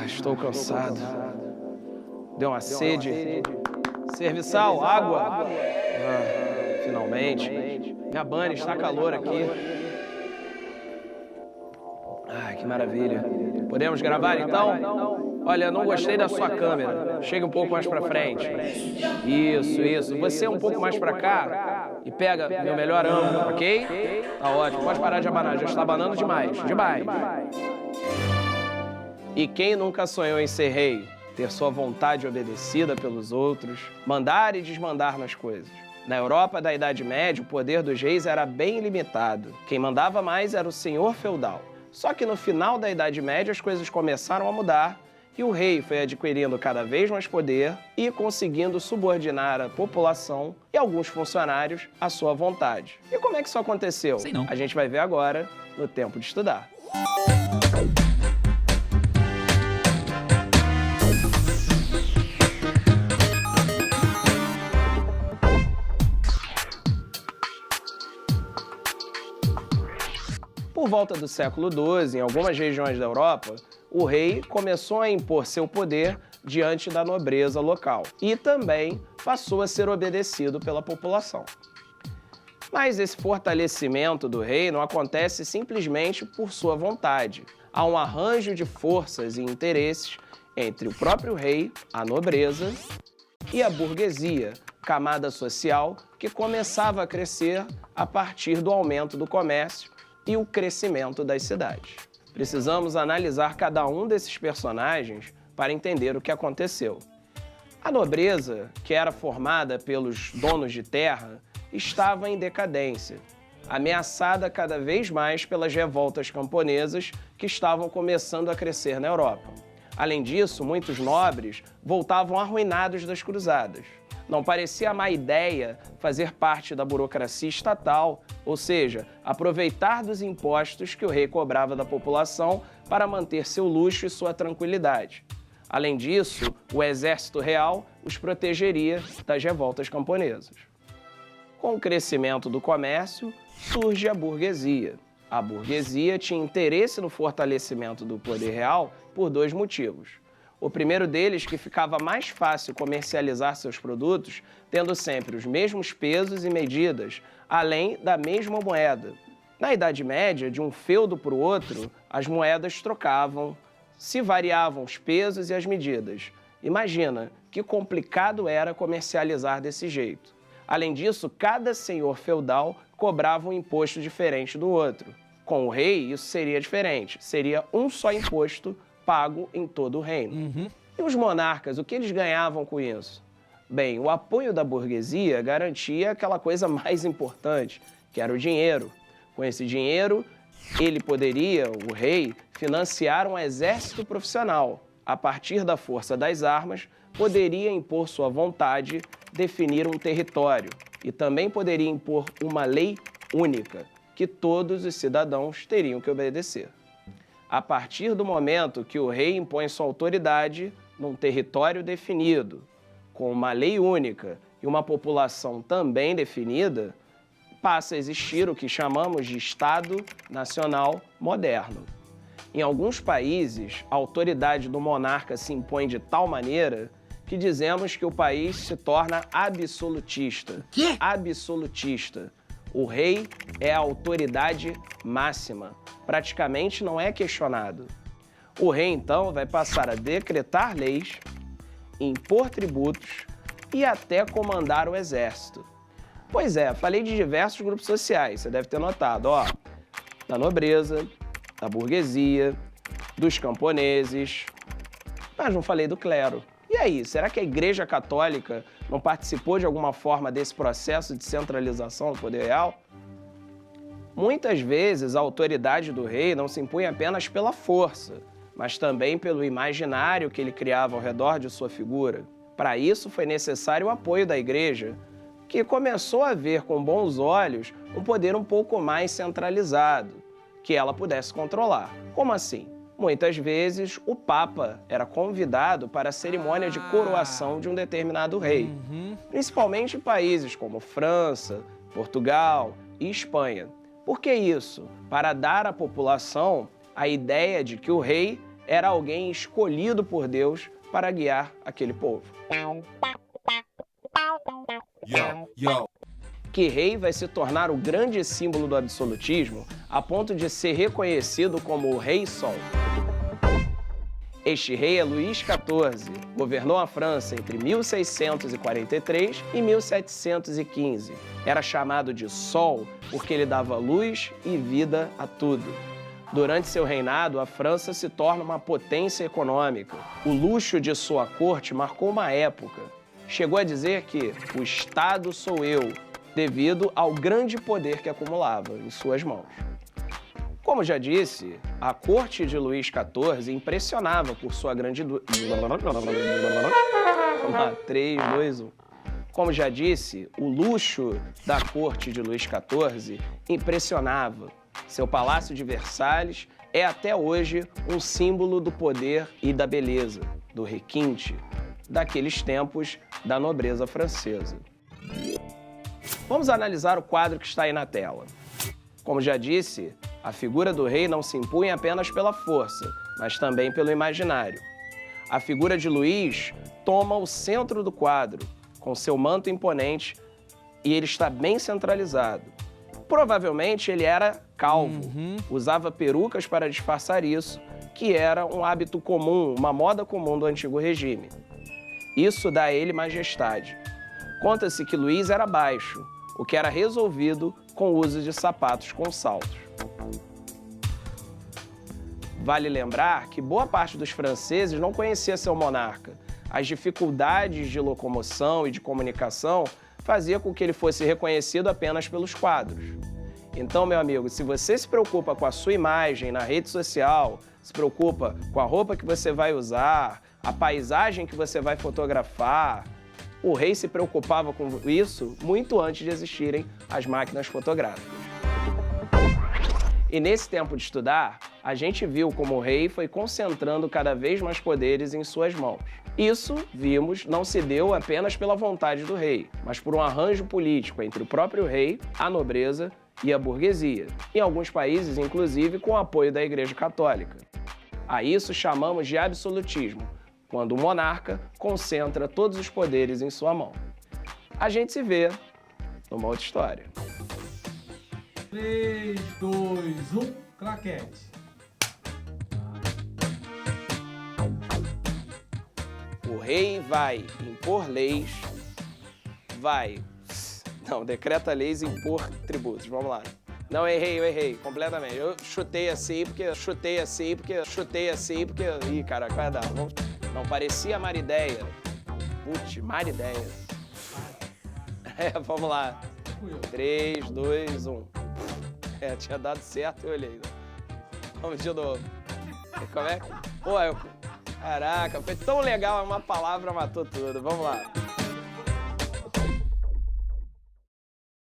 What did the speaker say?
Estou cansado. Deu uma sede. Serviçal, água. Finalmente. Minha banda está calor aqui. Ai, que maravilha. Podemos gravar então? Olha, não gostei da sua câmera. Chega um pouco mais pra frente. Isso. Você um pouco mais pra cá e pega meu melhor ângulo, ok? Tá ótimo. Pode parar de abanar. Já está abanando demais. Demais. E quem nunca sonhou em ser rei? Ter sua vontade obedecida pelos outros, mandar e desmandar nas coisas. Na Europa da Idade Média, o poder dos reis era bem limitado. Quem mandava mais era o senhor feudal. Só que no final da Idade Média as coisas começaram a mudar e o rei foi adquirindo cada vez mais poder e conseguindo subordinar a população e alguns funcionários à sua vontade. E como é que isso aconteceu? Sei não. A gente vai ver agora no Tempo de Estudar. Por volta do século XII, em algumas regiões da Europa, o rei começou a impor seu poder diante da nobreza local e também passou a ser obedecido pela população. Mas esse fortalecimento do rei não acontece simplesmente por sua vontade. Há um arranjo de forças e interesses entre o próprio rei, a nobreza e a burguesia, camada social que começava a crescer a partir do aumento do comércio e o crescimento das cidades. Precisamos analisar cada um desses personagens para entender o que aconteceu. A nobreza, que era formada pelos donos de terra, estava em decadência, ameaçada cada vez mais pelas revoltas camponesas que estavam começando a crescer na Europa. Além disso, muitos nobres voltavam arruinados das cruzadas. Não parecia má ideia fazer parte da burocracia estatal, ou seja, aproveitar dos impostos que o rei cobrava da população para manter seu luxo e sua tranquilidade. Além disso, o exército real os protegeria das revoltas camponesas. Com o crescimento do comércio, surge a burguesia. A burguesia tinha interesse no fortalecimento do poder real por dois motivos. O primeiro deles, que ficava mais fácil comercializar seus produtos, tendo sempre os mesmos pesos e medidas, além da mesma moeda. Na Idade Média, de um feudo para o outro, as moedas trocavam, se variavam os pesos e as medidas. Imagina que complicado era comercializar desse jeito. Além disso, cada senhor feudal cobrava um imposto diferente do outro. Com o rei, isso seria diferente. Seria um só imposto pago em todo o reino. E os monarcas, o que eles ganhavam com isso? Bem, o apoio da burguesia garantia aquela coisa mais importante, que era o dinheiro. Com esse dinheiro, ele poderia, o rei, financiar um exército profissional. A partir da força das armas, poderia impor sua vontade, definir um território e também poderia impor uma lei única, que todos os cidadãos teriam que obedecer. A partir do momento que o rei impõe sua autoridade num território definido, com uma lei única e uma população também definida, passa a existir o que chamamos de Estado Nacional Moderno. Em alguns países, a autoridade do monarca se impõe de tal maneira que dizemos que o país se torna absolutista. Quê? Absolutista. O rei é a autoridade máxima. Praticamente não é questionado. O rei, então, vai passar a decretar leis, impor tributos e até comandar o exército. Pois é, falei de diversos grupos sociais, você deve ter notado, ó, da nobreza, da burguesia, dos camponeses, mas não falei do clero. E aí, será que a Igreja Católica não participou de alguma forma desse processo de centralização do poder real? Muitas vezes a autoridade do rei não se impunha apenas pela força, mas também pelo imaginário que ele criava ao redor de sua figura. Para isso foi necessário o apoio da Igreja, que começou a ver com bons olhos um poder um pouco mais centralizado, que ela pudesse controlar. Como assim? Muitas vezes o Papa era convidado para a cerimônia de coroação de um determinado rei, principalmente em países como França, Portugal e Espanha. Por que isso? Para dar à população a ideia de que o rei era alguém escolhido por Deus para guiar aquele povo. Que rei vai se tornar o grande símbolo do absolutismo a ponto de ser reconhecido como o Rei Sol. Este rei é Luís XIV, governou a França entre 1643 e 1715. Era chamado de Sol porque ele dava luz e vida a tudo. Durante seu reinado, a França se torna uma potência econômica. O luxo de sua corte marcou uma época. Chegou a dizer que o Estado sou eu, devido ao grande poder que acumulava em suas mãos. Como já disse, a corte de Luís XIV impressionava por sua grande... Vamos lá, 3, 2, 1. Como já disse, o luxo da corte de Luís XIV impressionava. Seu palácio de Versalhes é até hoje um símbolo do poder e da beleza, do requinte, daqueles tempos da nobreza francesa. Vamos analisar o quadro que está aí na tela. Como já disse, a figura do rei não se impunha apenas pela força, mas também pelo imaginário. A figura de Luís toma o centro do quadro, com seu manto imponente, e ele está bem centralizado. Provavelmente ele era calvo, usava perucas para disfarçar isso, que era um hábito comum, uma moda comum do antigo regime. Isso dá a ele majestade. Conta-se que Luís era baixo, o que era resolvido com o uso de sapatos com saltos. Vale lembrar que boa parte dos franceses não conhecia seu monarca. As dificuldades de locomoção e de comunicação fazia com que ele fosse reconhecido apenas pelos quadros. Então, meu amigo, se você se preocupa com a sua imagem na rede social, se preocupa com a roupa que você vai usar, a paisagem que você vai fotografar, o rei se preocupava com isso muito antes de existirem as máquinas fotográficas. E nesse tempo de estudar, a gente viu como o rei foi concentrando cada vez mais poderes em suas mãos. Isso, vimos, não se deu apenas pela vontade do rei, mas por um arranjo político entre o próprio rei, a nobreza e a burguesia. Em alguns países, inclusive, com o apoio da Igreja Católica. A isso chamamos de absolutismo, quando o monarca concentra todos os poderes em sua mão. A gente se vê numa outra história. 3, 2, 1, claquete. O rei vai impor leis, decreta leis e impor tributos. Vamos lá. Não, eu errei completamente. Eu chutei assim porque... Ih, caraca, vai dar. Não, parecia Marideia. Putz, Marideia. Vamos lá. 3, 2, 1. Tinha dado certo, eu olhei. Vamos de novo. Como é? Pô, caraca, foi tão legal, uma palavra matou tudo. Vamos lá.